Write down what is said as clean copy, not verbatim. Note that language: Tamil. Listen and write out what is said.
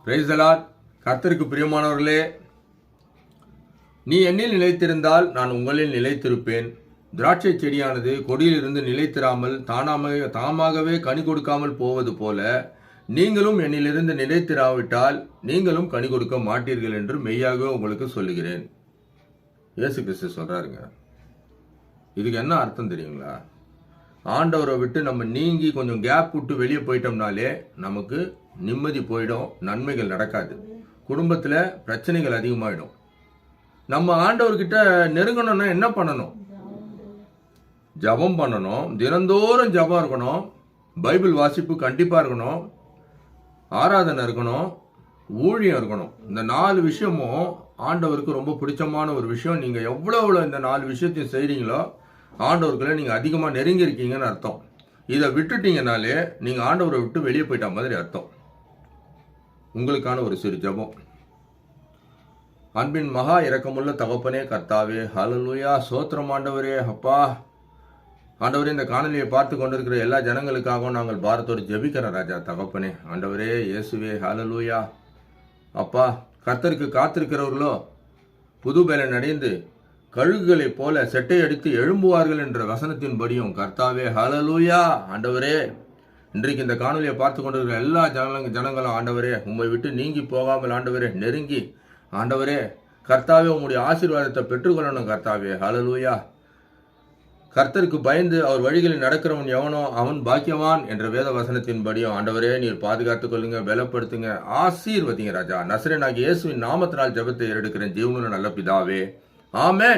Praise the Lord. கர்த்தருக்கு பிரியமானவர்களே, நீ என்னில் நிலைத்திருந்தால் நான் உங்களில் நிலைத்திருப்பேன். திராட்சை செடியானது கொடியிலிருந்து நிலைத்திராமல் தாமாகவே கனி கொடுக்காமல் போவது போல நீங்களும் என்னிலிருந்து நிலைத்திராவிட்டால் நீங்களும் கனி கொடுக்க மாட்டீர்கள் என்று மெய்யாகவே உங்களுக்கு சொல்லுகிறேன். இயேசு கிறிஸ்து சொல்றாருங்க. இதுக்கு என்ன அர்த்தம் தெரியுங்களா? ஆண்டவரை விட்டு நம்ம நீங்கி கொஞ்சம் கேப் விட்டு வெளியே போயிட்டோம்னாலே நமக்கு நிம்மதி போயிடும், நன்மைகள் நடக்காது, குடும்பத்தில் பிரச்சனைகள் அதிகமாயிடும். நம்ம ஆண்டவர்கிட்ட நெருங்கணும்னா என்ன பண்ணணும்? ஜபம் பண்ணணும், தினந்தோறும் ஜபம் இருக்கணும், பைபிள் வாசிப்பு கண்டிப்பாக இருக்கணும், ஆராதனை இருக்கணும், ஊழியம் இருக்கணும். இந்த 4 விஷயமும் ஆண்டவருக்கு ரொம்ப பிடிச்சமான ஒரு விஷயம். நீங்கள் எவ்வளோ இந்த 4 விஷயத்தையும் செய்கிறீங்களோ ஆண்டவர்களை நீங்கள் அதிகமாக நெருங்கி இருக்கீங்கன்னு அர்த்தம். இதை விட்டுட்டீங்கனாலே நீங்கள் ஆண்டவரை விட்டு வெளியே போயிட்ட மாதிரி அர்த்தம். உங்களுக்கான ஒரு சிறு ஜபம். அன்பின் மகா இரக்கமுள்ள தகப்பனே கர்த்தாவே, ஹல்லேலூயா, சோத்திரம் ஆண்டவரே. அப்பா ஆண்டவரே, இந்த காணொலியை பார்த்து கொண்டிருக்கிற எல்லா ஜனங்களுக்காகவும் நாங்கள் பாரத்தோடு ஜெபிக்கிறோம் ராஜா தகப்பனே. ஆண்டவரே இயேசுவே, ஹல்லேலூயா. அப்பா, கர்த்தருக்கு காத்திருக்கிறவர்களோ புது பலன் அடைந்து கழுகுகளைப் போல செட்டை அடித்து எழும்புவார்கள் என்ற வசனத்தின்படியும் கர்த்தாவே, ஹல்லேலூயா. ஆண்டவரே, இன்றைக்கு இந்த காணொலியை பார்த்து கொண்டிருக்கிற எல்லா ஜனங்களும் ஆண்டவரே உம்மை விட்டு நீங்கி போகாமல் ஆண்டவரே நெருங்கி ஆண்டவரே கர்த்தாவே உம்முடைய ஆசீர்வாதத்தை பெற்றுக்கொள்ளணும் கர்த்தாவே. ஹல்லேலூயா. கர்த்தருக்கு பயந்து அவர் வழிகளில் நடக்கிறவன் எவனோ அவன் பாக்கியவான் என்ற வேத வசனத்தின்படியும் ஆண்டவரே நீர் பாதுகாத்துக் கொள்ளுங்க, பலப்படுத்துங்க, ஆசீர்வதிங்க ராஜா. நசரேயனாகிய இயேசுவின் நாமத்தினால் ஜெபத்தை எடுக்கிறேன் ஜீவனுள்ள நல்ல பிதாவே, ஆமென்.